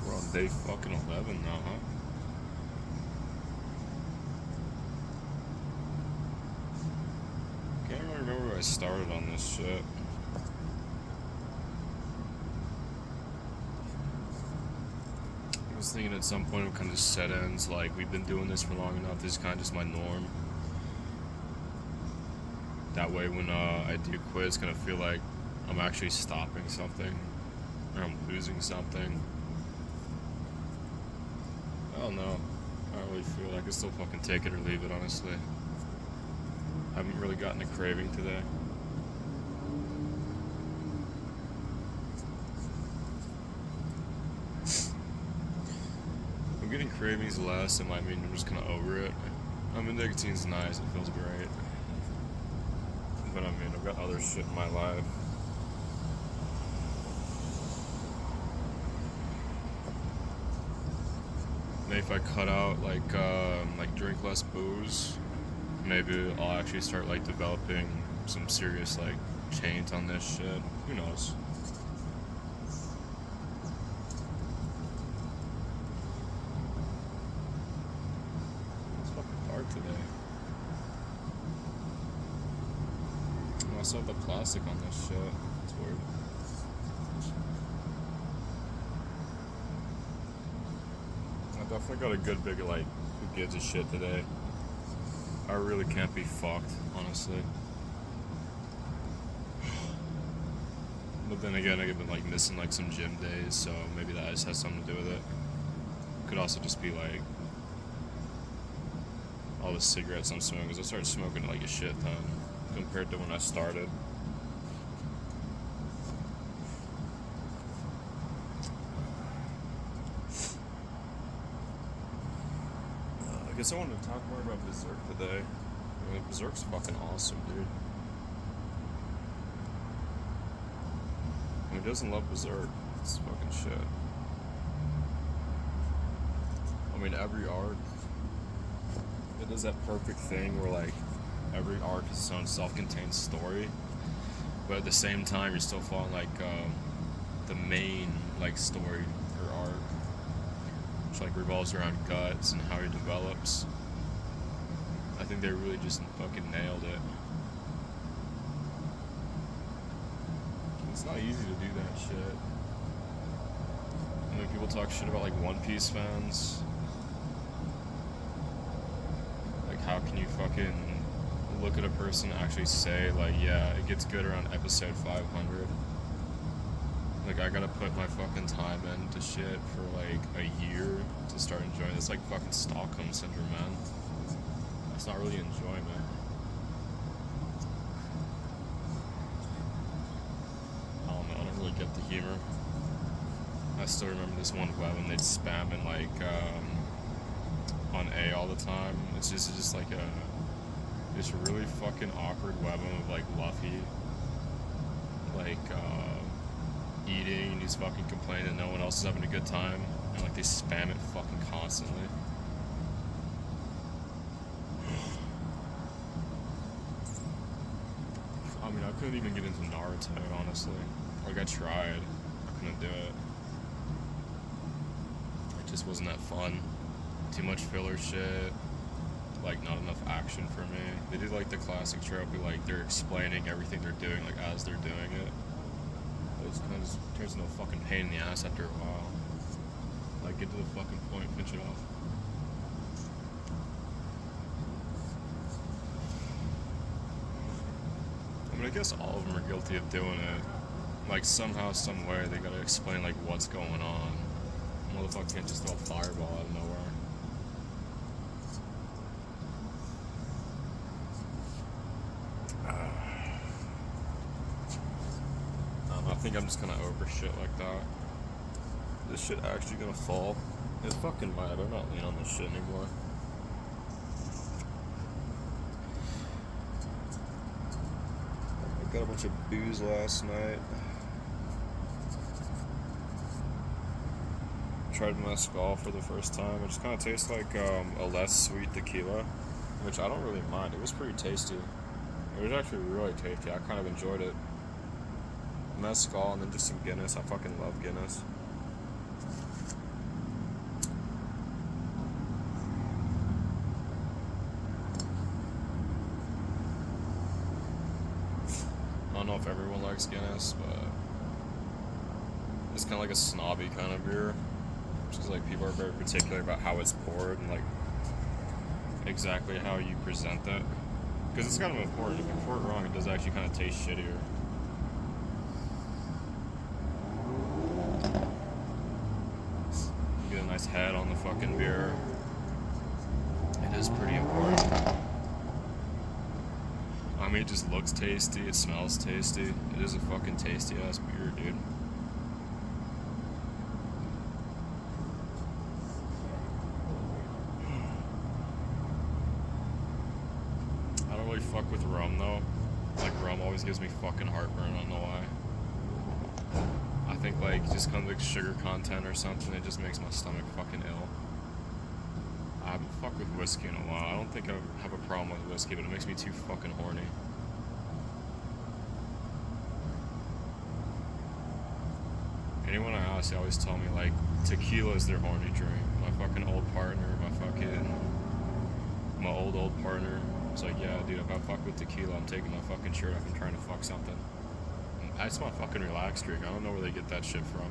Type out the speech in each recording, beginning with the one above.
So we're on day fucking 11 now, huh? Can't really remember where I started on this shit. I was thinking at some point it kind of set ends, like we've been doing this for long enough, this is kind of just my norm. That way when I do quit, it's gonna feel like I'm actually stopping something, or I'm losing something. I don't know. I don't really feel like I can still fucking take it or leave it, honestly. I haven't really gotten a craving today. I'm getting cravings less, and might mean I'm just kind of over it. I mean, nicotine's nice, it feels great. But I mean, I've got other shit in my life. Maybe if I cut out, like drink less booze, maybe I'll actually start, like, developing some serious, like, change on this shit. Who knows? It's fucking dark today. I also have the plastic on this shit. It's weird. I definitely got a good big, like, who gives a shit today. I really can't be fucked, honestly. But then again, I've been, like, missing, like, some gym days, so maybe that just has something to do with it. Could also just be, like, all the cigarettes I'm smoking, because I started smoking, like, a shit ton compared to when I started. I guess I wanted to talk more about Berserk today. I mean, Berserk's fucking awesome, dude. Who doesn't love Berserk? It's fucking shit. I mean, every arc, it does that perfect thing where, like, every arc is its own self-contained story, but at the same time, you're still following, like, the main, like, story or arc, which, like, revolves around Guts and how he develops. I think they really just fucking nailed it. It's not easy to do that shit. I mean, people talk shit about, like, One Piece fans. Like, how can you fucking look at a person and actually say, like, yeah, it gets good around episode 500? Like, I gotta put my fucking time into shit for, like, a year to start enjoying this. Like, fucking Stockholm Syndrome, man. That's not really enjoyment. I don't know, I don't really get the humor. I still remember this one web when they'd spam in, like, on A all the time. It's just like this really fucking awkward web of, like, Luffy, like, eating, and he's fucking complaining that no one else is having a good time, and, like, they spam it fucking constantly. I mean, I couldn't even get into Naruto, honestly. Like, I tried. I couldn't do it. It just wasn't that fun. Too much filler shit. Like, not enough action for me. They do, like, the classic trope where, like, they're explaining everything they're doing, like, as they're doing it. But it kind of just turns into a fucking pain in the ass after a while. Like, get to the fucking point, finish it off. I mean, I guess all of them are guilty of doing it. Like, somehow, some way, they gotta explain, like, what's going on. Motherfucker can't just throw a fireball out of nowhere. I think I'm just gonna over shit like that. This shit actually gonna fall? It fucking might. I'm not leaning on this shit anymore. I got a bunch of booze last night. Tried mezcal for the first time. It just kind of tastes like a less sweet tequila, which I don't really mind. It was pretty tasty. It was actually really tasty. I kind of enjoyed it. Mezcal and then just some Guinness. I fucking love Guinness. likes Guinness, but it's kind of like a snobby kind of beer. Which is like people are very particular about how it's poured and like exactly how you present that. Because it's kind of important. If you pour it wrong, it does actually kind of taste shittier. You get a nice head on the fucking beer. It is pretty important. I mean, it just looks tasty, it smells tasty. It is a fucking tasty ass beer, dude. I don't really fuck with rum though. Like, rum always gives me fucking heartburn, I don't know why. I think like just kind of like sugar content or something, it just makes my stomach fucking ill. I haven't fucked with whiskey in a while. I don't think I have a problem with whiskey, but it makes me too fucking horny. Anyone I ask, they always tell me like tequila is their horny drink. My fucking old partner, my old partner. It's like, yeah, dude, if I fuck with tequila, I'm taking my fucking shirt off and trying to fuck something. That's my fucking relax drink. I don't know where they get that shit from.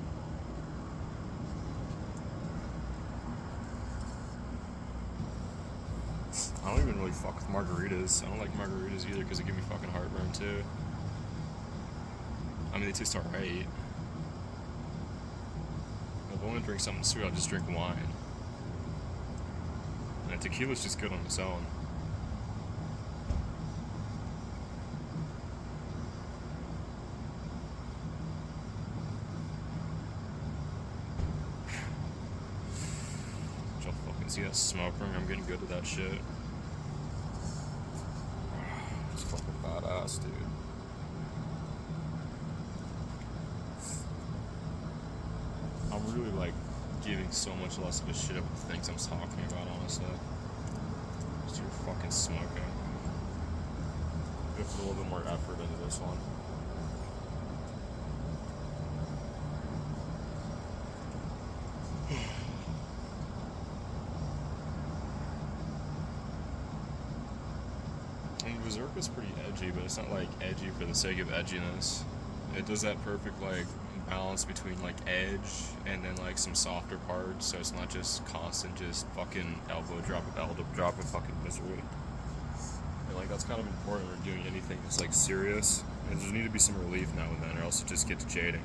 I don't even really fuck with margaritas. I don't like margaritas either because they give me fucking heartburn too. I mean, they taste alright. If I want to drink something sweet, I'll just drink wine. And tequila's just good on its own. Y'all fucking see that smoke ring? I'm getting good at that shit. It's fucking badass, dude. I'm really like giving so much less of a shit about the things I'm talking about, honestly. Just you're fucking smoking. You have to put a little bit more effort into this one. And berserk is pretty edgy, but it's not like edgy for the sake of edginess. It does that perfect like balance between like edge and then like some softer parts, so it's not just constant just fucking elbow drop of fucking misery. And like that's kind of important when doing anything that's like serious. And there need to be some relief now and then, or else it just gets jading.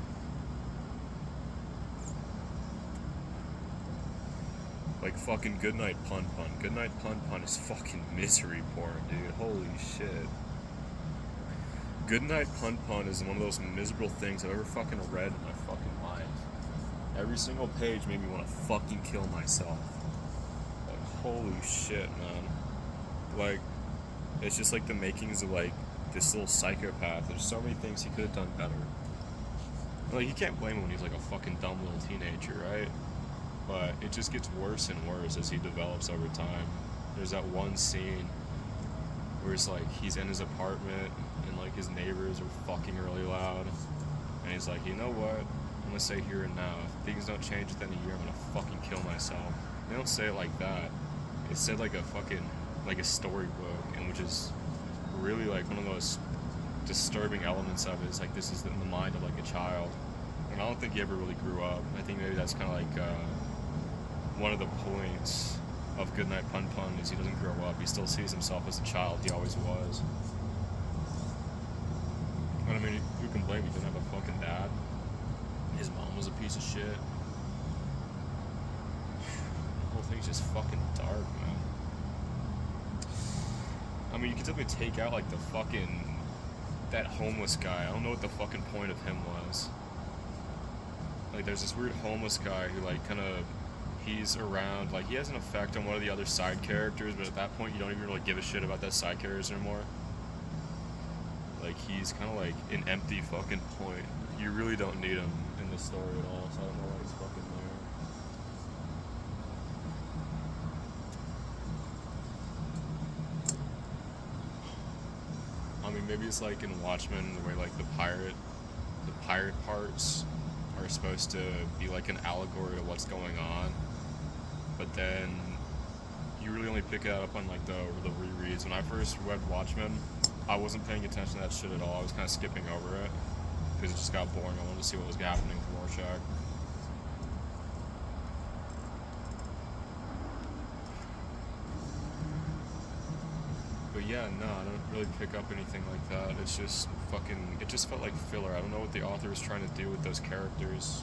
Like fucking Goodnight Pun Pun. Goodnight Pun Pun is fucking misery porn, dude. Holy shit. Goodnight Pun Pun is one of those miserable things I've ever fucking read in my fucking life. Every single page made me want to fucking kill myself. Like, holy shit, man. Like, it's just like the makings of like this little psychopath. There's so many things he could have done better. Like, you can't blame him when he's like a fucking dumb little teenager, right? But it just gets worse and worse as he develops over time. There's that one scene where it's like he's in his apartment and like his neighbors are fucking really loud, and he's like, you know what, I'm gonna say here and now, if things don't change within a year, I'm gonna fucking kill myself. They don't say it like that. It's said like a fucking, like a storybook, and which is really like one of those disturbing elements of it is like this is in the mind of like a child, and I don't think he ever really grew up. I think maybe that's kind of like one of the points of Goodnight Pun Pun is he doesn't grow up. He still sees himself as a child. He always was. But I mean, who can blame him? He didn't have a fucking dad. His mom was a piece of shit. The whole thing's just fucking dark, man. I mean, you could definitely take out like the fucking that homeless guy. I don't know what the fucking point of him was. Like, there's this weird homeless guy who like kind of he's around, like he has an effect on one of the other side characters, but at that point you don't even really give a shit about that side characters anymore. Like, he's kind of like an empty fucking point. You really don't need him in the story at all, so I don't know why he's fucking there. I mean, maybe it's like in Watchmen, the way like the pirate parts are supposed to be like an allegory of what's going on, but then you really only pick it up on like the rereads. When I first read Watchmen, I wasn't paying attention to that shit at all. I was kind of skipping over it. because it just got boring. I wanted to see what was happening to Rorschach. But yeah, no, I don't really pick up anything like that. It's just fucking, it just felt like filler. I don't know what the author was trying to do with those characters.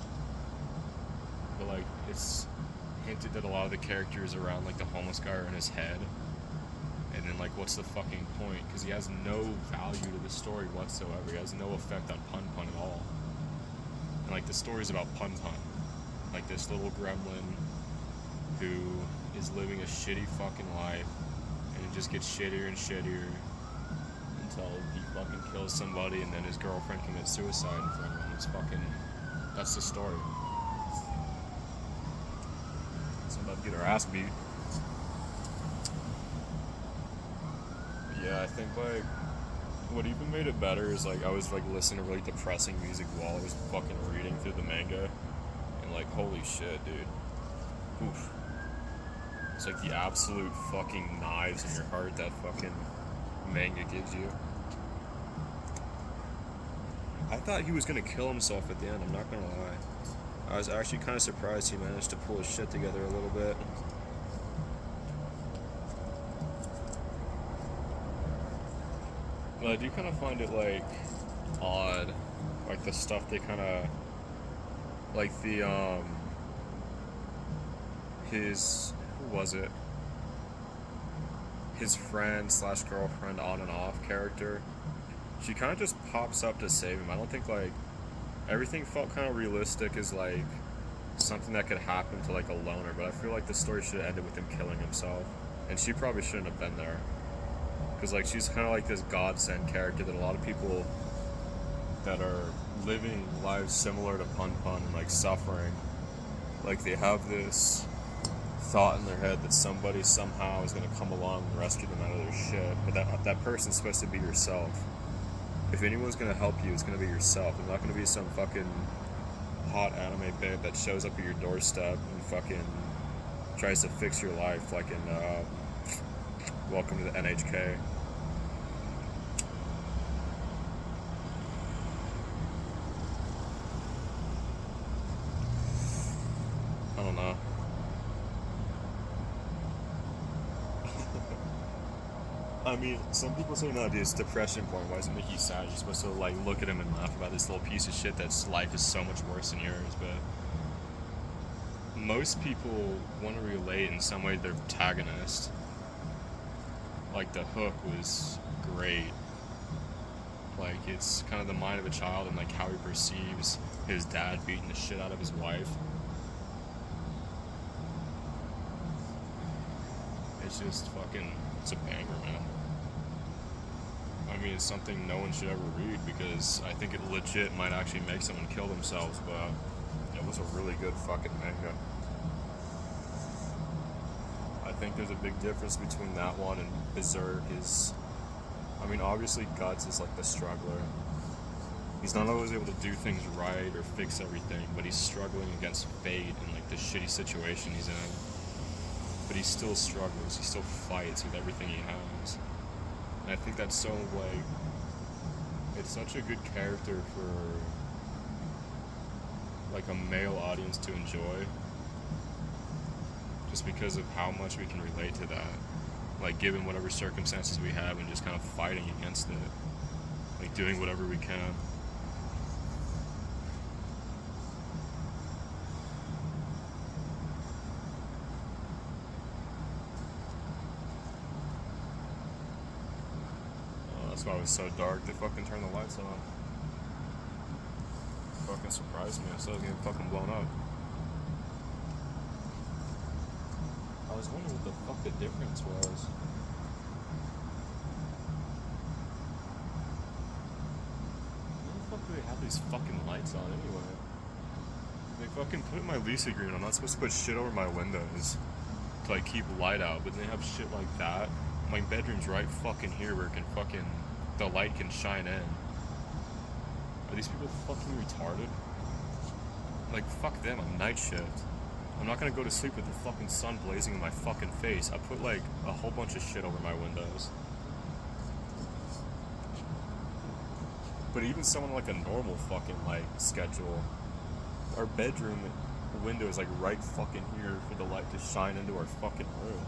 But like, it's hinted that a lot of the characters around like the homeless guy are in his head. And then like, what's the fucking point? Because he has no value to the story whatsoever. He has no effect on Pun Pun at all. And like, the story's about Pun Pun. Like this little gremlin who is living a shitty fucking life. And it just gets shittier and shittier until he fucking kills somebody and then his girlfriend commits suicide in front of him. It's fucking, that's the story. So I'm about to get her ass beat. But yeah, I think like, what even made it better is like, I was like listening to really depressing music while I was fucking reading through the manga. And like, holy shit, dude. Oof. It's like the absolute fucking knives in your heart that fucking manga gives you. I thought he was gonna kill himself at the end, I'm not gonna lie. I was actually kind of surprised he managed to pull his shit together a little bit. But I do kind of find it like odd, like the stuff they kind of, like the his, who was it? His friend slash girlfriend on and off character. She kind of just pops up to save him. I don't think like, everything felt kind of realistic as like something that could happen to like a loner, but I feel like the story should have ended with him killing himself. And she probably shouldn't have been there. Because like, she's kind of like this godsend character that a lot of people that are living lives similar to Pun Pun and like suffering, like they have this thought in their head that somebody somehow is going to come along and rescue them out of their shit, but that person's supposed to be yourself. If anyone's going to help you, it's going to be yourself. It's not going to be some fucking hot anime babe that shows up at your doorstep and fucking tries to fix your life, like in Welcome to the NHK. I don't know. I mean, some people say, no, dude, it's depression porn. Why does it make you sad? You're supposed to, like, look at him and laugh about this little piece of shit that's life is so much worse than yours, but most people want to relate in some way to their protagonist. Like, the hook was great. Like, it's kind of the mind of a child and, like, how he perceives his dad beating the shit out of his wife. It's just fucking, it's a banger, man. I mean, it's something no one should ever read because I think it legit might actually make someone kill themselves, but it was a really good fucking manga. I think there's a big difference between that one and Berserk is, I mean, obviously Guts is like the struggler. He's not always able to do things right or fix everything, but he's struggling against fate and like the shitty situation he's in. But he still struggles, he still fights with everything he has. And I think that's so, like, it's such a good character for, like, a male audience to enjoy. Just because of how much we can relate to that. Like, given whatever circumstances we have and just kind of fighting against it. Like, doing whatever we can. That's why it was so dark. They fucking turned the lights on. Fucking surprised me. I thought I was getting fucking blown up. I was wondering what the fuck the difference was. Why the fuck do they have these fucking lights on anyway? They fucking put in my lease agreement. I'm not supposed to put shit over my windows to like keep light out, but they have shit like that. My bedroom's right fucking here where it can fucking, the light can shine in. Are these people fucking retarded? Like, fuck them, I'm night shift. I'm not gonna go to sleep with the fucking sun blazing in my fucking face. I put like a whole bunch of shit over my windows. But even someone like a normal fucking like schedule, our bedroom window is like right fucking here for the light to shine into our fucking room.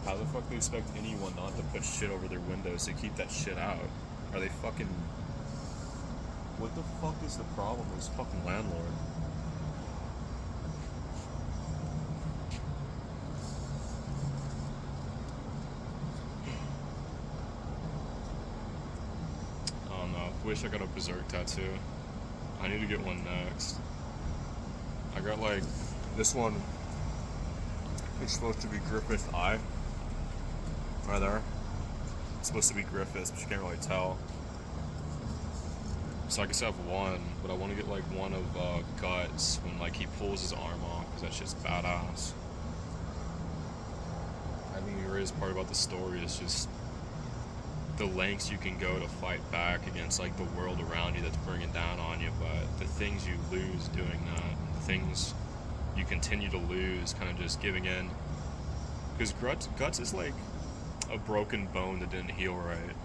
How the fuck do you expect anyone not to put shit over their windows to keep that shit out? Are they fucking... What the fuck is the problem with this fucking landlord? I don't know. Wish I got a berserk tattoo. I need to get one next. I got like... This one is supposed to be Griffith's eye. Right there. It's supposed to be Griffith's, but you can't really tell. So I guess I have one, but I want to get like one of Guts when like he pulls his arm off, because that shit's badass. I think the greatest part about the story is just the lengths you can go to fight back against like the world around you that's bringing down on you, but the things you lose doing that, the things you continue to lose, kind of just giving in. Because Guts is like a broken bone that didn't heal right.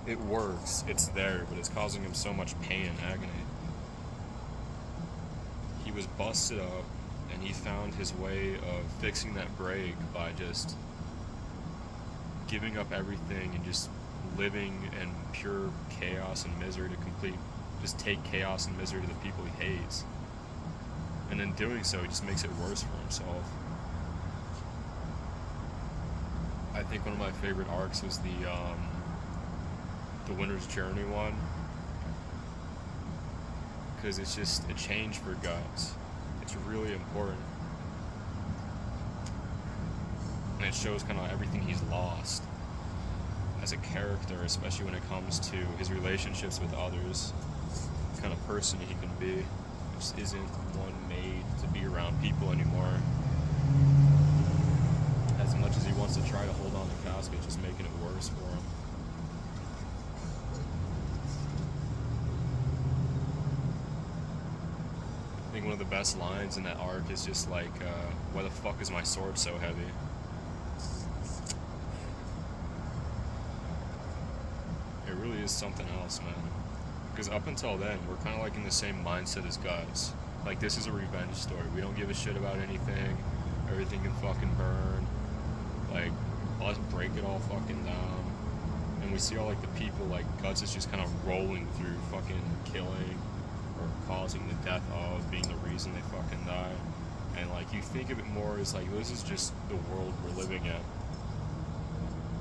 It works, it's there, but it's causing him so much pain and agony. He was busted up, and he found his way of fixing that break by just giving up everything and just living in pure chaos and misery to just take chaos and misery to the people he hates. And in doing so, he just makes it worse for himself. I think one of my favorite arcs was the Winter's Journey one, because it's just a change for Guts. It's really important, and it shows kind of everything he's lost as a character, especially when it comes to his relationships with others, the kind of person he can be. Just isn't one made to be around people anymore. As much as he wants to try to hold on to the casket, just making it worse for him. I think one of the best lines in that arc is just like, why the fuck is my sword so heavy? It really is something else, man. Because up until then, we're kind of like in the same mindset as Guts. Like, this is a revenge story. We don't give a shit about anything. Everything can fucking burn. Like, let's break it all fucking down. And we see all, like, the people, like, Guts is just kind of rolling through fucking killing or causing the death of, being the reason they fucking die. And, like, you think of it more as, like, this is just the world we're living in.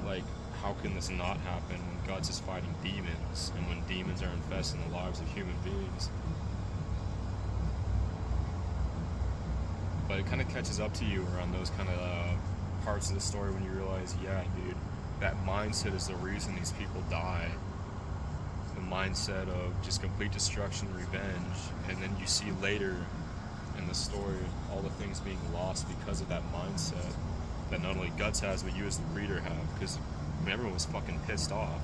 Like, how can this not happen when Guts is fighting demons, and when demons are infesting the lives of human beings? But it kind of catches up to you around those kind of parts of the story when you realize, yeah, dude, that mindset is the reason these people die. The mindset of just complete destruction, revenge, and then you see later in the story all the things being lost because of that mindset that not only Guts has, but you as the reader have, because everyone was fucking pissed off.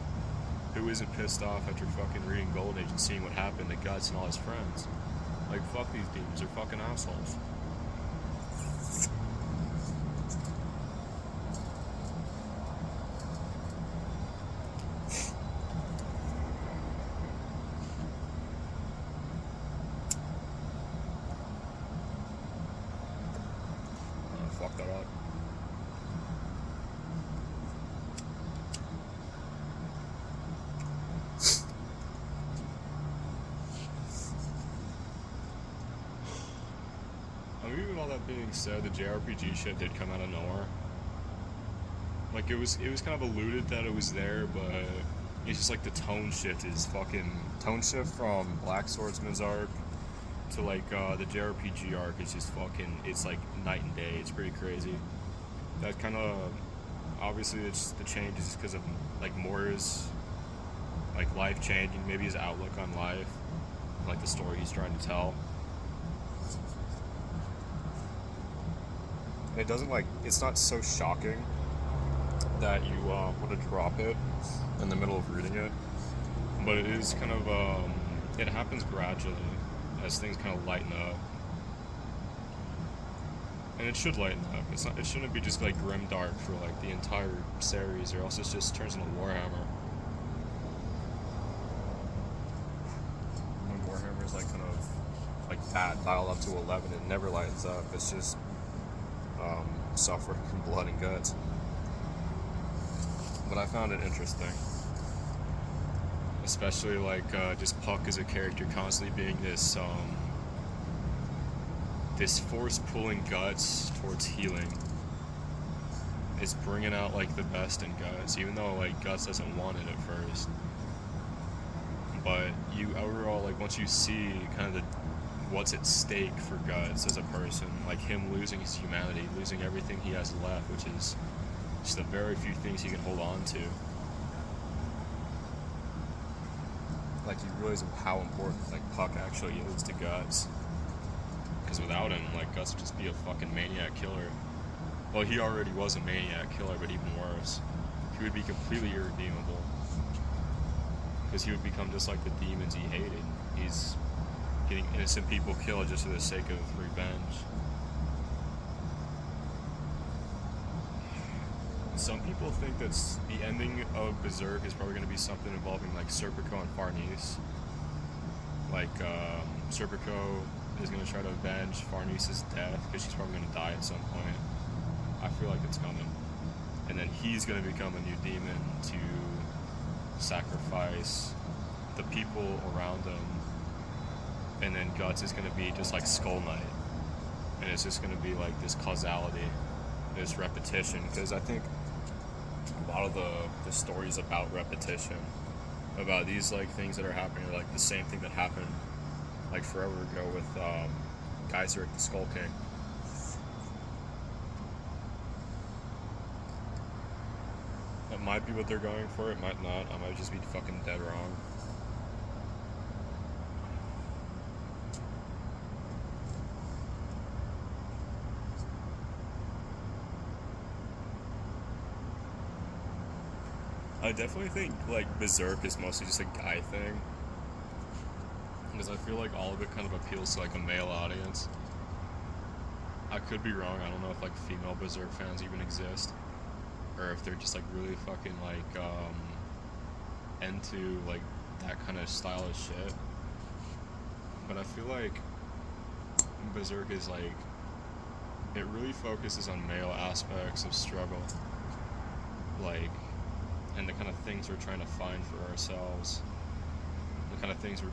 Who isn't pissed off after fucking reading Golden Age and seeing what happened to Guts and all his friends? Like, fuck these demons, they're fucking assholes. Fuck that up. I mean, even all that being said, the JRPG shit did come out of nowhere. Like, it was kind of alluded that it was there, but it's just like the tone shift is fucking... Tone shift from Black Swordsman's arc to like the JRPG arc is just fucking... It's like night and day. It's pretty crazy. That kind of... Obviously, it's the change is because of like Moira's like life changing, maybe his outlook on life, like the story he's trying to tell. It doesn't like, it's not so shocking that you want to drop it in the middle of reading it, but it is kind of, it happens gradually as things kind of lighten up. And it should lighten up. It shouldn't be just like grim dark for like the entire series, or else it just turns into Warhammer. fat dialed up to 11. It never lightens up. It's just suffering from blood and guts. But I found it interesting. Especially like just Puck as a character constantly being this this force pulling Guts towards healing. It's bringing out like the best in Guts, even though like Guts doesn't want it at first. But you overall, like, once you see kind of what's at stake for Guts as a person, like him losing his humanity, losing everything he has left, which is just the very few things he can hold on to. Like, you realize how important like Puck actually is to Guts. Because without him, like, Guts would just be a fucking maniac killer. Well, he already was a maniac killer, but even worse. He would be completely irredeemable. Because he would become just like the demons he hated. He's getting innocent people killed just for the sake of revenge. Some people think that the ending of Berserk is probably going to be something involving like Serpico and Farnese. Like, Serpico is going to try to avenge Farnese's death because she's probably going to die at some point. I feel like it's coming. And then he's going to become a new demon to sacrifice the people around him. And then Guts is going to be just like Skull Knight. And it's just going to be like this causality, this repetition. Because I think a lot of the stories about repetition, about these like things that are happening, are like the same thing that happened like forever ago with Geyser the Skull King. That might be what they're going for, it might not. I might just be fucking dead wrong. I definitely think like Berserk is mostly just a guy thing. Because I feel like all of it kind of appeals to like a male audience. I could be wrong, I don't know if like female Berserk fans even exist. Or if they're just like really fucking like into like that kind of style of shit. But I feel like Berserk is like, it really focuses on male aspects of struggle, like, and the kind of things we're trying to find for ourselves, the kind of things we're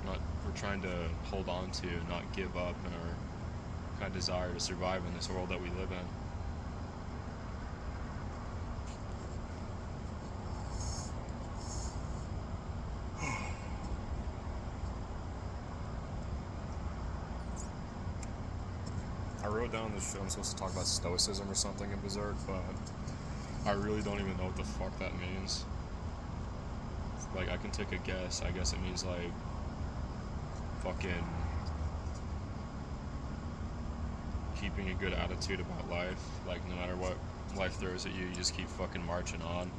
trying to hold on to, not give up in our kind of desire to survive in this world that we live in. I wrote down this show I'm supposed to talk about stoicism or something in Berserk, but I really don't even know what the fuck that means. Like, I can take a guess. I guess it means like fucking keeping a good attitude about life. Like, no matter what life throws at you, you just keep fucking marching on.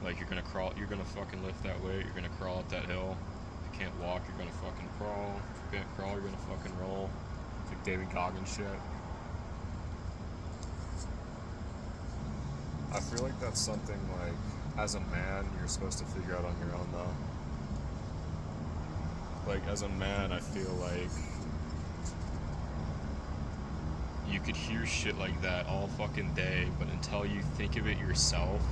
Like, you're gonna crawl, you're gonna fucking lift that weight, you're gonna crawl up that hill. If you can't walk, you're gonna fucking crawl. If you can't crawl, you're gonna fucking roll. It's like David Goggins shit. I feel like that's something like, as a man, you're supposed to figure out on your own though. Like, as a man, I feel like you could hear shit like that all fucking day, but until you think of it yourself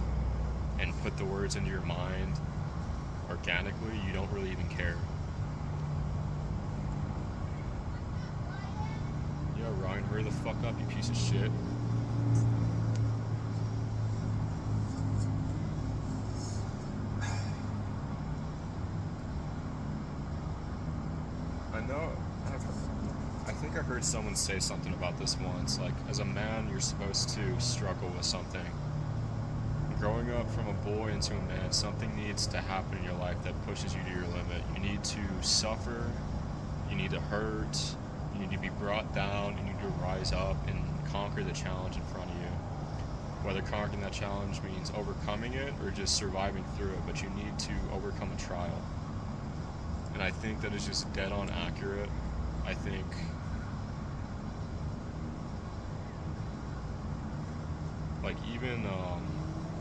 and put the words into your mind organically, you don't really even care. Yo, Ryan, hurry the fuck up, you piece of shit. I think I heard someone say something about this once, like, as a man, you're supposed to struggle with something. Growing up from a boy into a man, something needs to happen in your life that pushes you to your limit. You need to suffer, you need to hurt, you need to be brought down, you need to rise up and conquer the challenge in front of you. Whether conquering that challenge means overcoming it or just surviving through it, but you need to overcome a trial. And I think that is just dead on accurate. I think like even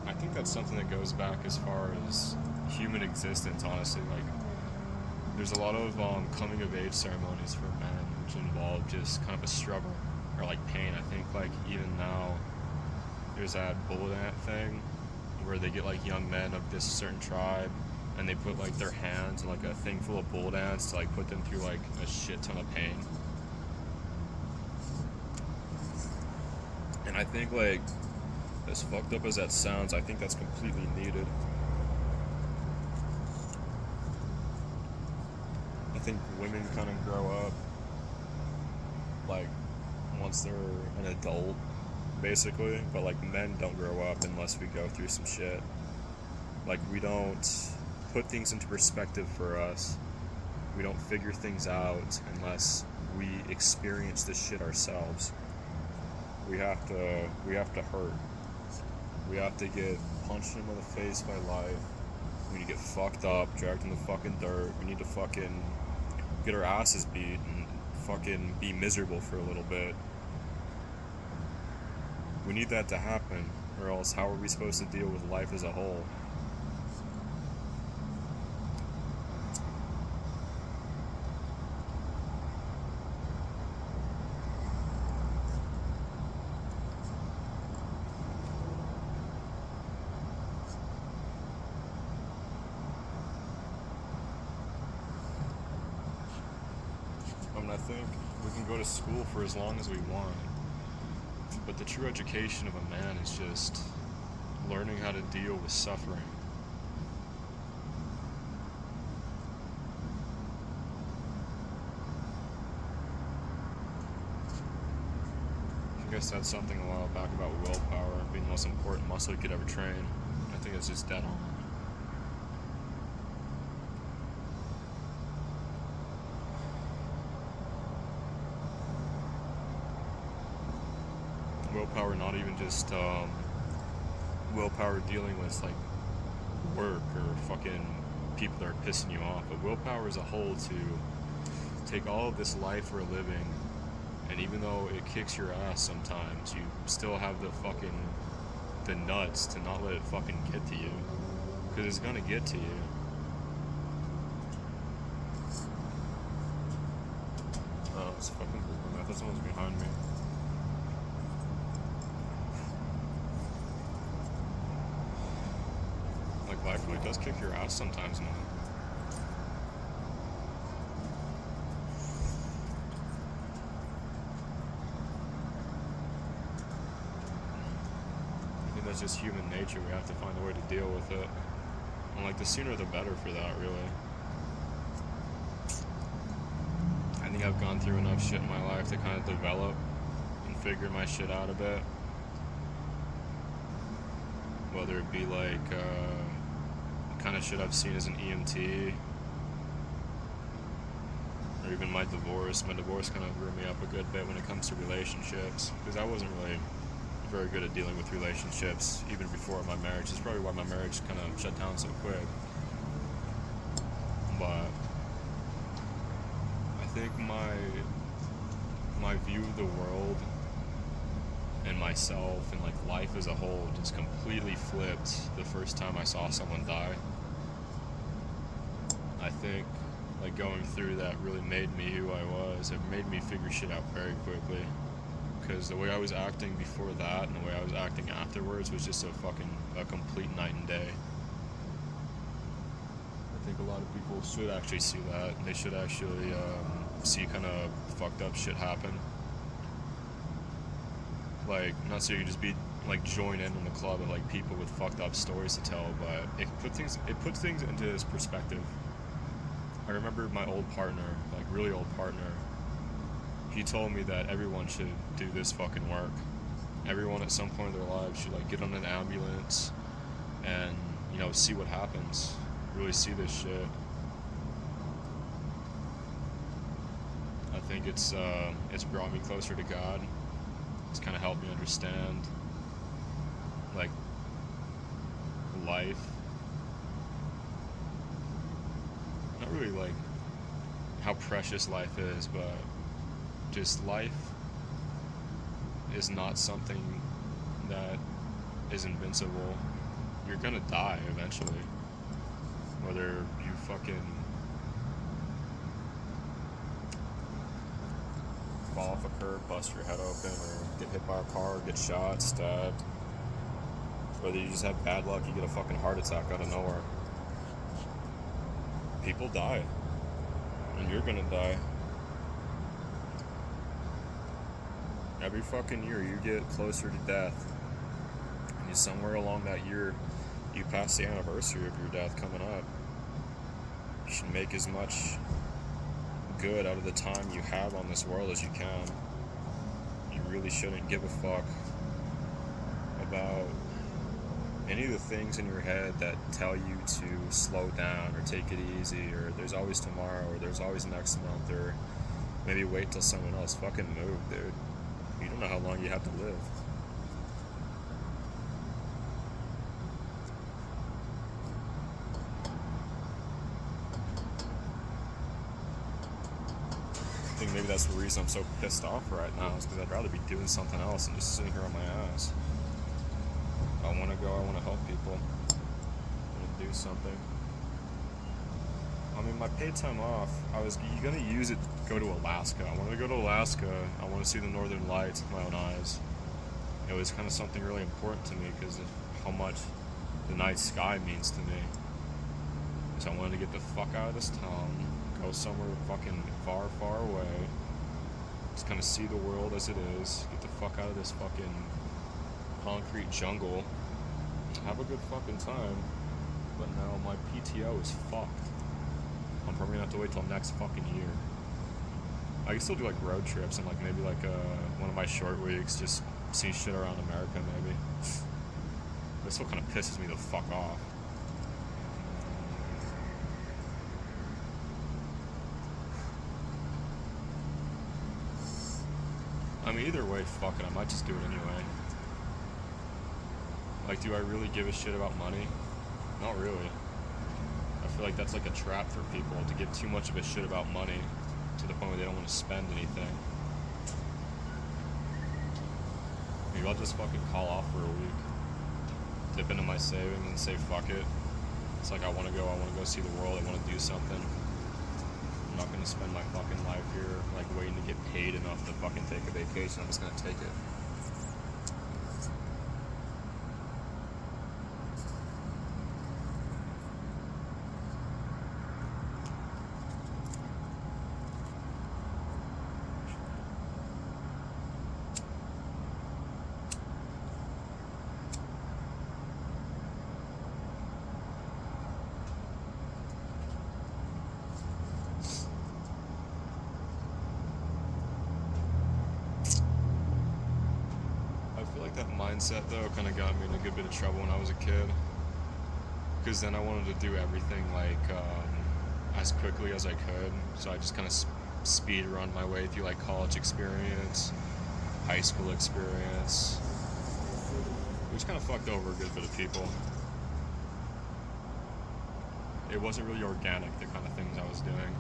I think that's something that goes back as far as human existence, honestly. Like, there's a lot of coming of age ceremonies for men which involve just kind of a struggle or like pain. I think like even now there's that bullet ant thing where they get like young men of this certain tribe and they put like their hands in like a thing full of bullet ants to like put them through like a shit ton of pain. And I think like, as fucked up as that sounds, I think that's completely needed. I think women kind of grow up like once they're an adult, basically, but like men don't grow up unless we go through some shit. Like we don't put things into perspective for us. We don't figure things out unless we experience this shit ourselves. We have to hurt. We have to get punched in the face by life. We need to get fucked up, dragged in the fucking dirt. We need to fucking get our asses beat and fucking be miserable for a little bit. We need that to happen, or else how are we supposed to deal with life as a whole? I think we can go to school for as long as we want, but the true education of a man is just learning how to deal with suffering. I think I said something a while back about willpower being the most important muscle you could ever train. I think it's just dead on. Willpower, not even just willpower dealing with like work or fucking people that are pissing you off, but willpower as a whole to take all of this life we're living, and even though it kicks your ass sometimes, you still have the nuts to not let it fucking get to you, because it's gonna get to you. Oh, it's fucking cool. I thought someone was behind me. Life really does kick your ass sometimes, man. I think that's just human nature. We have to find a way to deal with it. And like the sooner the better for that, really. I think I've gone through enough shit in my life to kind of develop and figure my shit out a bit. Whether it be like kind of shit I've seen as an EMT, or even my divorce. My divorce kind of grew me up a good bit when it comes to relationships, because I wasn't really very good at dealing with relationships even before my marriage. It's probably why my marriage kind of shut down so quick. But I think my view of the world and myself and like life as a whole just completely flipped the first time I saw someone die. I think like going through that really made me who I was. It made me figure shit out very quickly, because the way I was acting before that and the way I was acting afterwards was just a complete night and day. I think a lot of people should actually see that. They should actually see kind of fucked up shit happen. Like, not so you can just be like join in on the club of like people with fucked up stories to tell, but it puts things into this perspective. I remember my old partner, like really old partner, he told me that everyone should do this fucking work. Everyone at some point in their lives should like get on an ambulance and, you know, see what happens. Really see this shit. I think it's brought me closer to God. It's kind of helped me understand like life. Not really like how precious life is, but just life is not something that is invincible. You're gonna die eventually. Whether you fucking fall off a curb, bust your head open, or get hit by a car, or get shot, stabbed. Whether you just have bad luck, you get a fucking heart attack out of nowhere. People die. And you're gonna die. Every fucking year you get closer to death. And somewhere along that year, you pass the anniversary of your death coming up. You should make as much good out of the time you have on this world as you can. You really shouldn't give a fuck about any of the things in your head that tell you to slow down or take it easy or there's always tomorrow or there's always next month or maybe wait till someone else. Fucking move, dude. You don't know how long you have to live. I think maybe that's the reason I'm so pissed off right now is because I'd rather be doing something else than just sitting here on my ass. I want to go, I want to help people. I want to do something. I mean, my paid time off, I was going to use it to go to Alaska. I wanted to go to Alaska. I want to see the northern lights with my own eyes. It was kind of something really important to me because of how much the night sky means to me. So I wanted to get the fuck out of this town, go somewhere fucking far, far away, just kind of see the world as it is, get the fuck out of this fucking concrete jungle, have a good fucking time. But now my PTO is fucked. I'm probably gonna have to wait till next fucking year. I can still do like road trips and like maybe like one of my short weeks, just see shit around America maybe. But it still kind of pisses me the fuck off. I mean, either way, fuck it, I might just do it anyway. Like, do I really give a shit about money? Not really. I feel like that's like a trap for people, to give too much of a shit about money to the point where they don't want to spend anything. Maybe I'll just fucking call off for a week, dip into my savings and say fuck it. It's like I want to go see the world, I want to do something. I'm not going to spend my fucking life here like waiting to get paid enough to fucking take a vacation. I'm just going to take it. That mindset though kind of got me in a good bit of trouble when I was a kid, because then I wanted to do everything like as quickly as I could, so I just kind of speed run my way through like college experience, high school experience, which kind of fucked over a good bit of people. It wasn't really organic, the kind of things I was doing.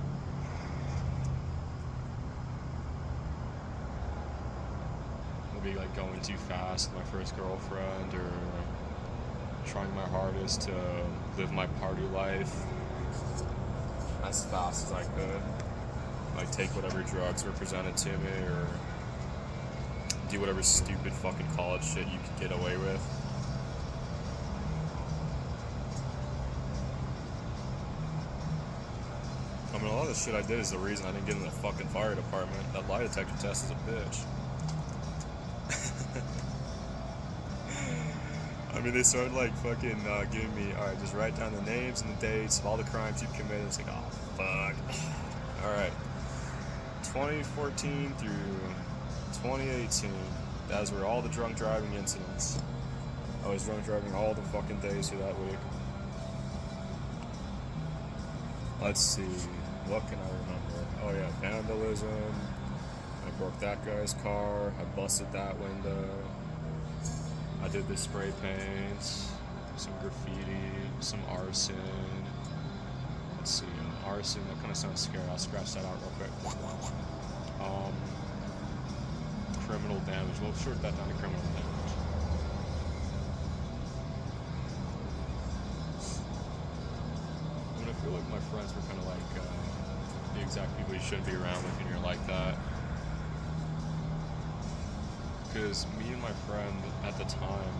Be like going too fast with my first girlfriend, or trying my hardest to live my party life as fast as I could, like take whatever drugs were presented to me, or do whatever stupid fucking college shit you could get away with. I mean, a lot of the shit I did is the reason I didn't get in the fucking fire department. That lie detector test is a bitch. I mean, they started like fucking giving me, alright, just write down the names and the dates of all the crimes you've committed. It's like, oh, fuck. Alright. 2014 through 2018. Those were all the drunk driving incidents. I was drunk driving all the fucking days through that week. Let's see. What can I remember? Oh yeah, vandalism. I broke that guy's car. I busted that window. I did the spray paint, some graffiti, some arson. Let's see, arson, that kind of sounds scary. I'll scratch that out real quick. Criminal damage. We'll short that down to criminal damage. I mean, I feel like my friends were kind of like the exact people you shouldn't be around with when you're like that. because me and my friend at the time,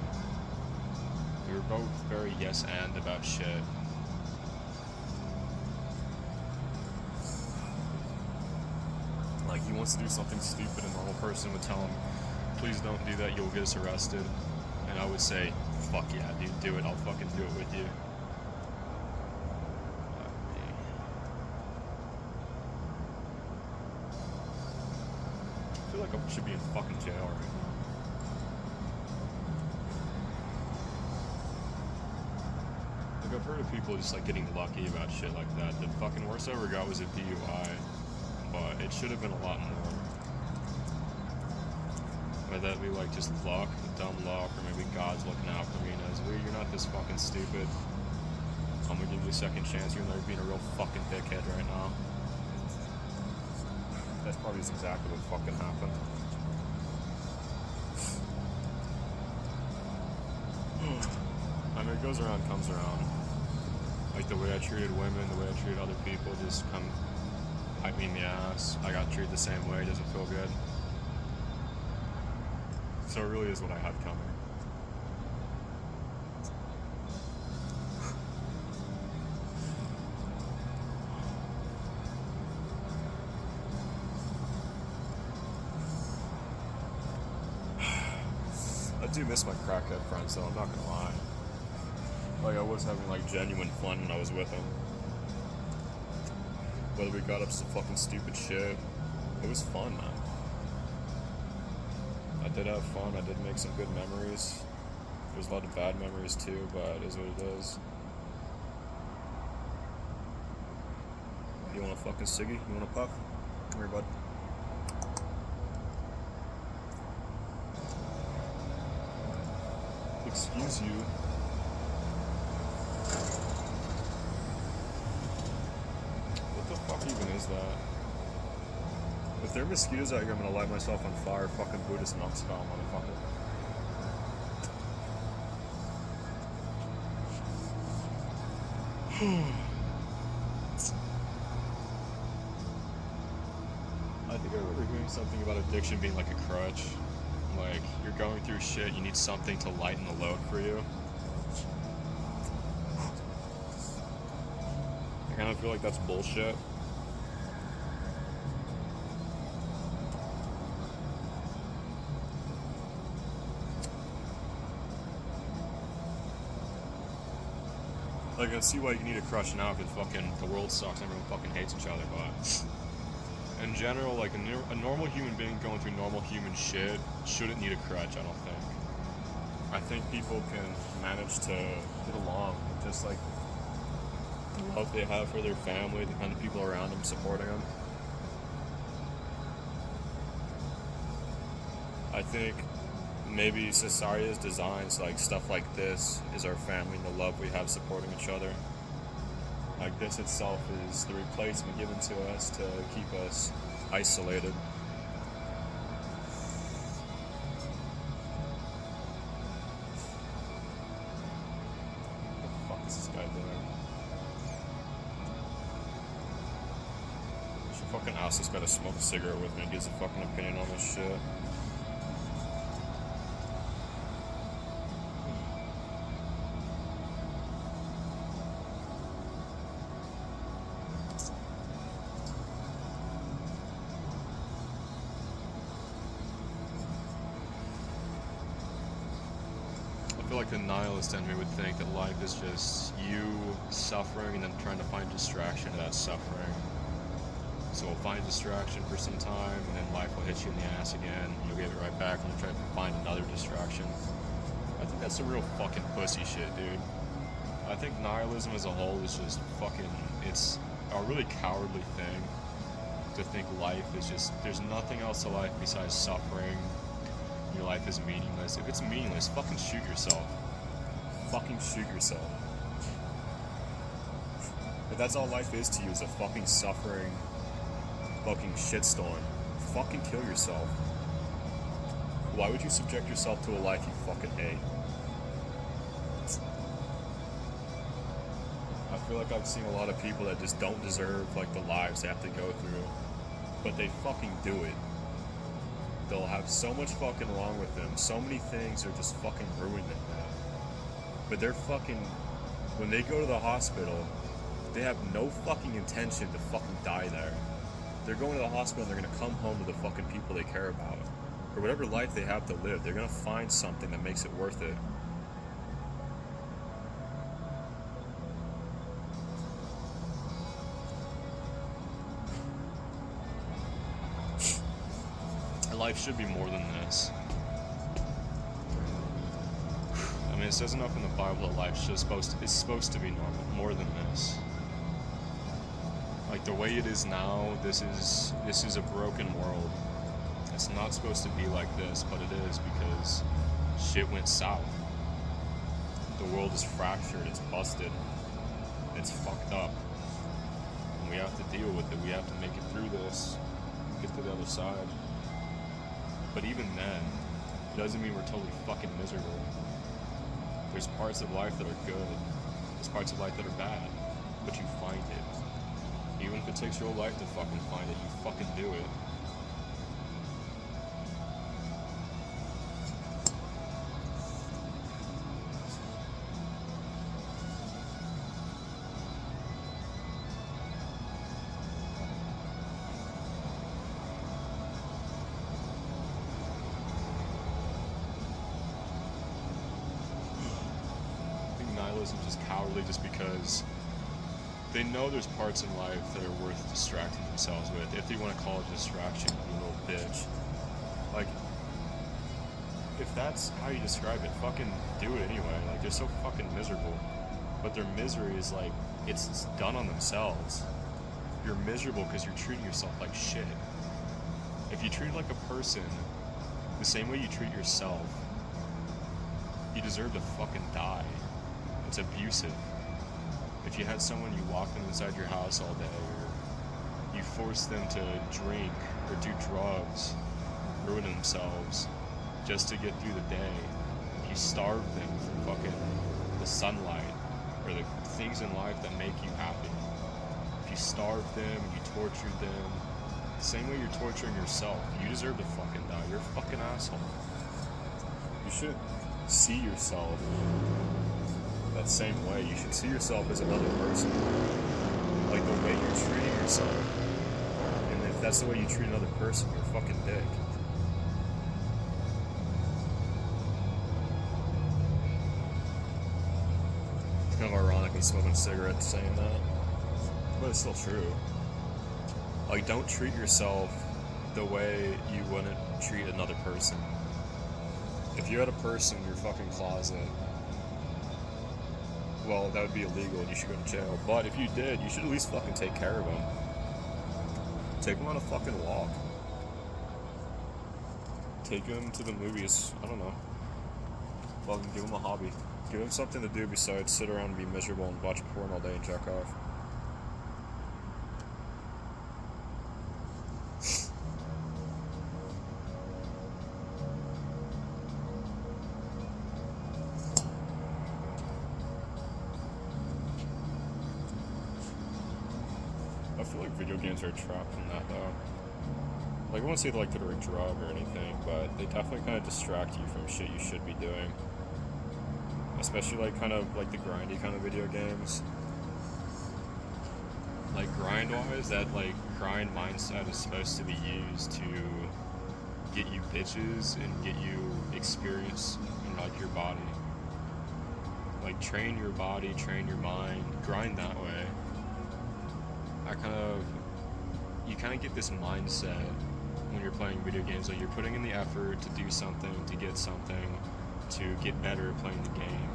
we were both very yes and about shit. Like, he wants to do something stupid, a normal person would tell him, please don't do that, you'll get us arrested. And I would say, fuck yeah, dude, do it, I'll fucking do it with you. I feel like I should be in fucking jail right now. Like, I've heard of people just like getting lucky about shit like that. The fucking worst I ever got was a DUI, but it should have been a lot more. Whether that be like just luck, dumb luck, or maybe God's looking out for me and knows, "Lee, you're not this fucking stupid. I'm gonna give you a second chance, even though you're being a real fucking dickhead right now." That's probably just exactly what fucking happened. I mean, it goes around, comes around. Like, the way I treated women, the way I treated other people, just come bite me in the ass. I got treated the same way, doesn't feel good. So it really is what I have coming. I do miss my crackhead friends, though, I'm not gonna lie. Like, I was having, like, genuine fun when I was with them. Whether we got up to some fucking stupid shit, it was fun, man. I did have fun, I did make some good memories. There's a lot of bad memories too, but it is what it is. You want a fucking ciggy? You want a puff? Come here, bud. Excuse you. What the fuck even is that? If there are mosquitoes out here, I'm gonna light myself on fire, fucking Buddhist monk style, motherfucker. I think I remember hearing something about addiction being like a crutch. Like, you're going through shit, you need something to lighten the load for you. I kind of feel like that's bullshit. Like, I see why you need a crush now, because fucking the world sucks and everyone fucking hates each other, but in general, like, a normal human being going through normal human shit shouldn't need a crutch, I don't think. I think people can manage to get along with just, like, the love they have for their family, the kind of people around them supporting them. I think maybe society is designed so, like, stuff like this is our family and the love we have supporting each other. Like, this itself is the replacement given to us to keep us isolated. What the fuck is this guy doing? I should fucking ask this guy to smoke a cigarette with me and gives a fucking opinion on this shit. I feel like the nihilist in me would think that life is just you suffering and then trying to find distraction to that suffering. So we'll find distraction for some time, and then life will hit you in the ass again, and you'll get it right back, and you'll try to find another distraction. I think that's some real fucking pussy shit, dude. I think nihilism as a whole is just fucking, it's a really cowardly thing to think life is just, there's nothing else to life besides suffering. Your life is meaningless. If it's meaningless, fucking shoot yourself. Fucking shoot yourself. If that's all life is to you, is a fucking suffering, fucking shitstorm, fucking kill yourself. Why would you subject yourself to a life you fucking hate? I feel like I've seen a lot of people that just don't deserve, like, the lives they have to go through, but they fucking do it. they'll have so much fucking wrong with them. So many things are just fucking ruining them. But they're fucking, when they go to the hospital, they have no fucking intention to fucking die there. They're going to the hospital and they're gonna come home to the fucking people they care about. Or whatever life they have to live, they're gonna find something that makes it worth it. Life should be more than this. I mean, it says enough in the Bible that life's just supposed to be normal, more than this. Like the way it is now, this is a broken world. It's not supposed to be like this, but it is because shit went south. The world is fractured, it's busted, it's fucked up. And we have to deal with it. We have to make it through this, get to the other side. But even then, it doesn't mean we're totally fucking miserable. There's parts of life that are good. There's parts of life that are bad. But you find it. Even if it takes your whole life to fucking find it, you fucking do it. Nihilism is just cowardly just because they know there's parts in life that are worth distracting themselves with. If they want to call it distraction, you little bitch. Like, if that's how you describe it, fucking do it anyway. Like, they're so fucking miserable. But their misery is like, it's done on themselves. You're miserable because you're treating yourself like shit. If you treat like a person the same way you treat yourself, you deserve to fucking die. It's abusive. If you had someone you walk them inside your house all day, or you force them to drink or do drugs, ruin themselves just to get through the day, if you starve them from fucking the sunlight or the things in life that make you happy, if you starve them and you torture them, the same way you're torturing yourself, you deserve to fucking die. You're a fucking asshole. You should see yourself that same way. You should see yourself as another person. Like the way you're treating yourself. And if that's the way you treat another person, you're a fucking dick. It's kind of ironic me smoking cigarettes saying that. But it's still true. Like, don't treat yourself the way you wouldn't treat another person. If you had a person in your fucking closet, well, that would be illegal and you should go to jail. But if you did, you should at least fucking take care of them. Take them on a fucking walk. Take them to the movies. I don't know. Fucking give them a hobby. Give them something to do besides sit around and be miserable and watch porn all day and jack off. I feel like video games are a trap from that, though. Like, I won't say like they're a drug or anything, but they definitely kind of distract you from shit you should be doing. Especially like kind of like the grindy kind of video games. Like grind-wise, that like grind mindset is supposed to be used to get you bitches and get you experience in like your body. Like train your body, train your mind, grind that way. You kind of get this mindset when you're playing video games, like you're putting in the effort to do something, to get something, to get better at playing the game.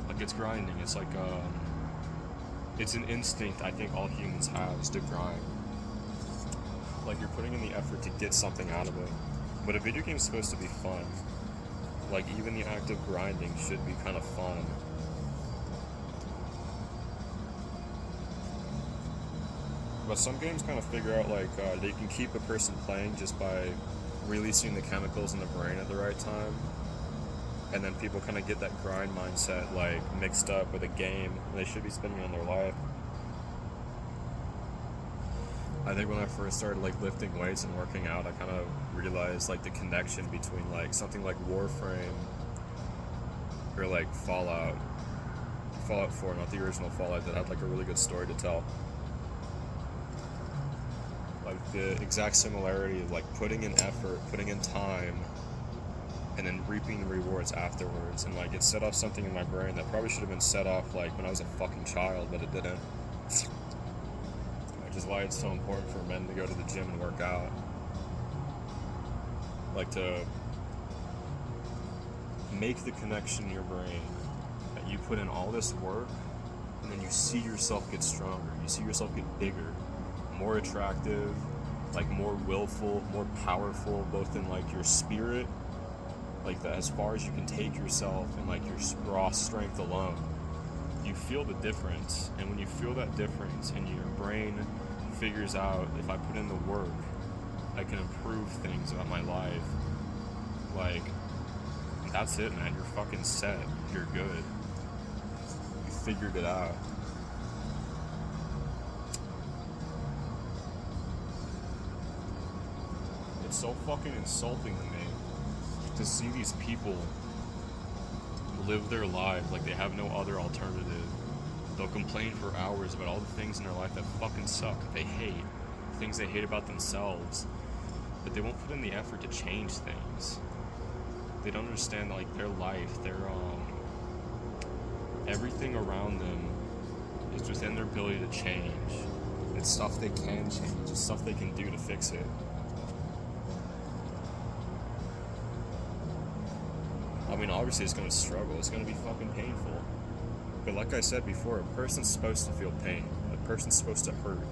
Like it's grinding. It's like it's an instinct I think all humans have, is to grind. Like you're putting in the effort to get something out of it. But a video game is supposed to be fun. Like even the act of grinding should be kind of fun. But some games kind of figure out like they can keep a person playing just by releasing the chemicals in the brain at the right time. And then people kind of get that grind mindset like mixed up with a game they should be spending on their life. I think when I first started like lifting weights and working out, I kind of realized like the connection between like something like Warframe or like Fallout 4, not the original Fallout, that had like a really good story to tell. Like the exact similarity of like putting in effort, putting in time, and then reaping the rewards afterwards. And like it set off something in my brain that probably should have been set off like when I was a fucking child, but it didn't. Which is why it's so important for men to go to the gym and work out. Like to make the connection in your brain that you put in all this work and then you see yourself get stronger, you see yourself get bigger, more attractive, like more willful, more powerful, both in like your spirit, like that as far as you can take yourself and like your raw strength alone. You feel the difference, and when you feel that difference and your brain figures out, if I put in the work, I can improve things about my life, like, that's it, man. You're fucking set. You're good. You figured it out. It's so fucking insulting to me to see these people live their lives like they have no other alternative. They'll complain for hours about all the things in their life that fucking suck, that they hate, things they hate about themselves, but they won't put in the effort to change things. They don't understand like their life, their everything around them is within their ability to change. It's stuff they can change. It's stuff they can do to fix it. I mean, obviously it's gonna struggle. It's gonna be fucking painful. But like I said before, a person's supposed to feel pain. A person's supposed to hurt.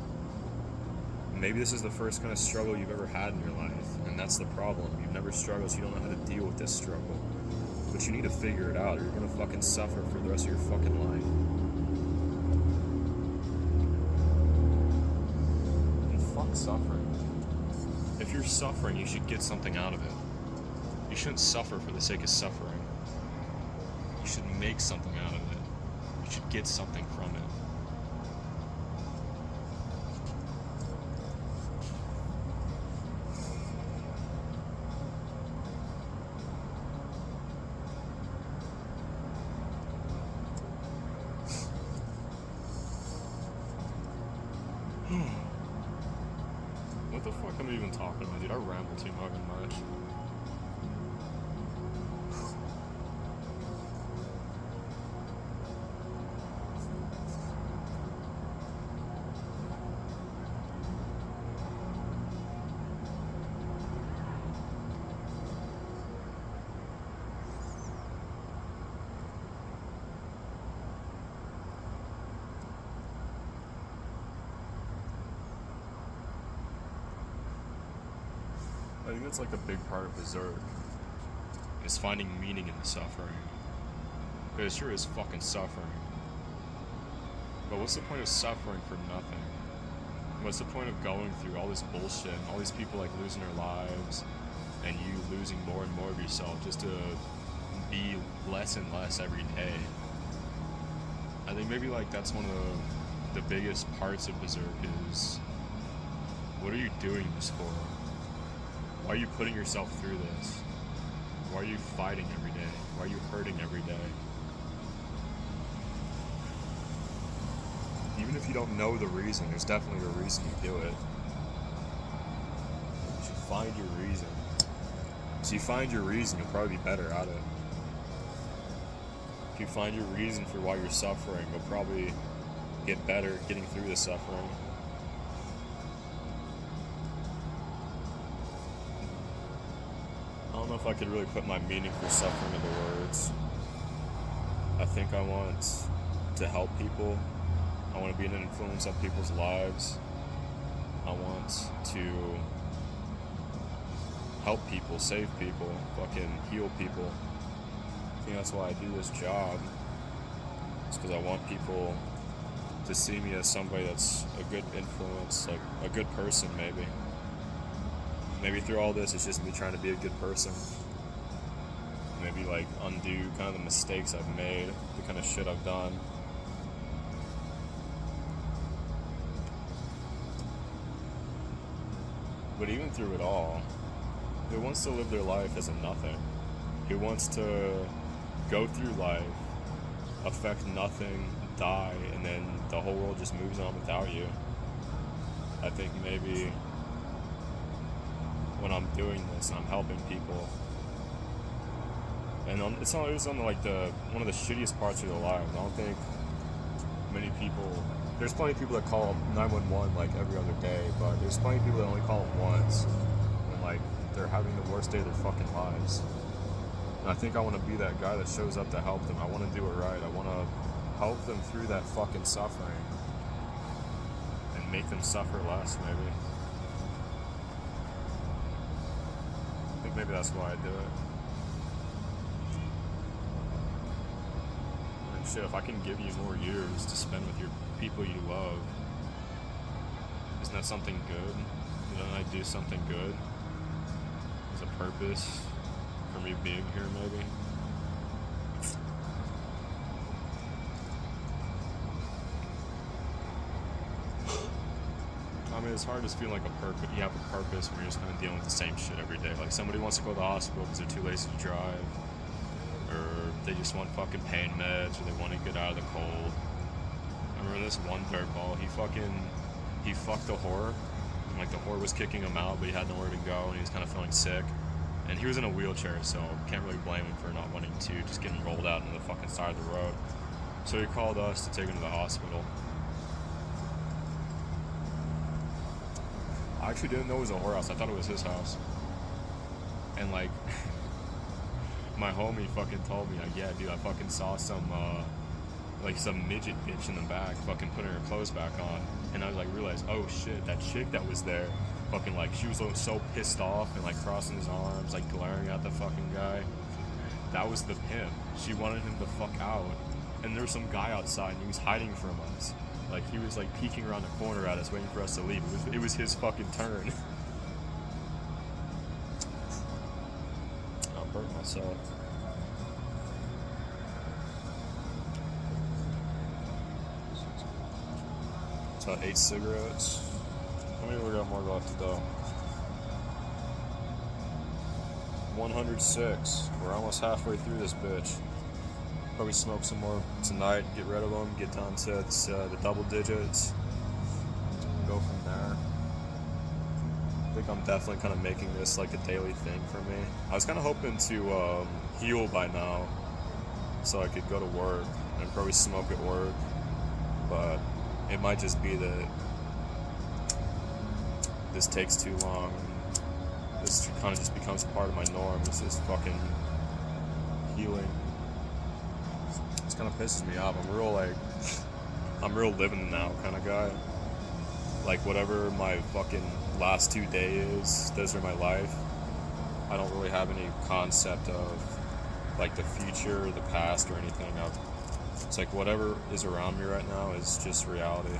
Maybe this is the first kind of struggle you've ever had in your life, and that's the problem. You've never struggled, so you don't know how to deal with this struggle. But you need to figure it out, or you're gonna fucking suffer for the rest of your fucking life. And fuck suffering. If you're suffering, you should get something out of it. You shouldn't suffer for the sake of suffering. You should make something out of it. You should get something from it. What the fuck am I even talking about, dude? I ramble too fucking much. I think that's like a big part of berserk, is finding meaning in the suffering. Because it sure is fucking suffering. But what's the point of suffering for nothing? What's the point of going through all this bullshit, and all these people like losing their lives, and you losing more and more of yourself just to be less and less every day? I think maybe like that's one of the biggest parts of berserk is, what are you doing this for? Why are you putting yourself through this? Why are you fighting every day? Why are you hurting every day? Even if you don't know the reason, there's definitely a reason you do it. You should find your reason. So you find your reason, you'll probably be better at it. If you find your reason for why you're suffering, you'll probably get better at getting through the suffering. I don't know if I could really put my meaning for suffering into words. I think I want to help people. I want to be an influence on people's lives. I want to help people, save people, fucking heal people. I think that's why I do this job. It's because I want people to see me as somebody that's a good influence, like a good person maybe. Maybe through all this, it's just me trying to be a good person. Maybe like undo kind of the mistakes I've made, the kind of shit I've done. But even through it all, who wants to live their life as a nothing? Who wants to go through life, affect nothing, die, and then the whole world just moves on without you? I think maybe when I'm doing this, I'm helping people. And it's on like one of the shittiest parts of their lives. I don't think many people. There's plenty of people that call 911 like every other day, but there's plenty of people that only call it once, and like they're having the worst day of their fucking lives. And I think I want to be that guy that shows up to help them. I want to do it right. I want to help them through that fucking suffering and make them suffer less, maybe. I think maybe that's why I do it. And shit, if I can give you more years to spend with your people you love, isn't that something good? Didn't I do something good? As a purpose for me being here, maybe? I mean, it's hard to feel like you have a purpose when you're just kind of dealing with the same shit every day. Like, somebody wants to go to the hospital because they're too lazy to drive, or they just want fucking pain meds, or they want to get out of the cold. I remember this one dirtball, he fucked the whore, and like the whore was kicking him out, but he had nowhere to go, and he was kind of feeling sick. And he was in a wheelchair, so can't really blame him for not wanting to, just getting rolled out into the fucking side of the road. So he called us to take him to the hospital. I actually didn't know it was a whorehouse. I thought it was his house. And like, my homie fucking told me, like, yeah, dude, I fucking saw some midget bitch in the back fucking putting her clothes back on. And I was like, realized, oh shit, that chick that was there, fucking like, she was so pissed off and like crossing his arms, like glaring at the fucking guy. That was the pimp. She wanted him to fuck out. And there was some guy outside and he was hiding from us. Like, he was like peeking around the corner at us, waiting for us to leave. It was his fucking turn. I burnt myself. It's about 8 cigarettes. How many we got more left though? 106. We're almost halfway through this bitch. Probably smoke some more tonight, get rid of them, get down to the double digits, go from there. I think I'm definitely kind of making this like a daily thing for me. I was kind of hoping to heal by now, so I could go to work and probably smoke at work, but it might just be that this takes too long. This kind of just becomes part of my norm. It's just fucking healing. It kind of pisses me off. I'm real living now kind of guy. Like, whatever my fucking last 2 days, those are my life. I don't really have any concept of like the future, the past, or anything. It's like whatever is around me right now is just reality.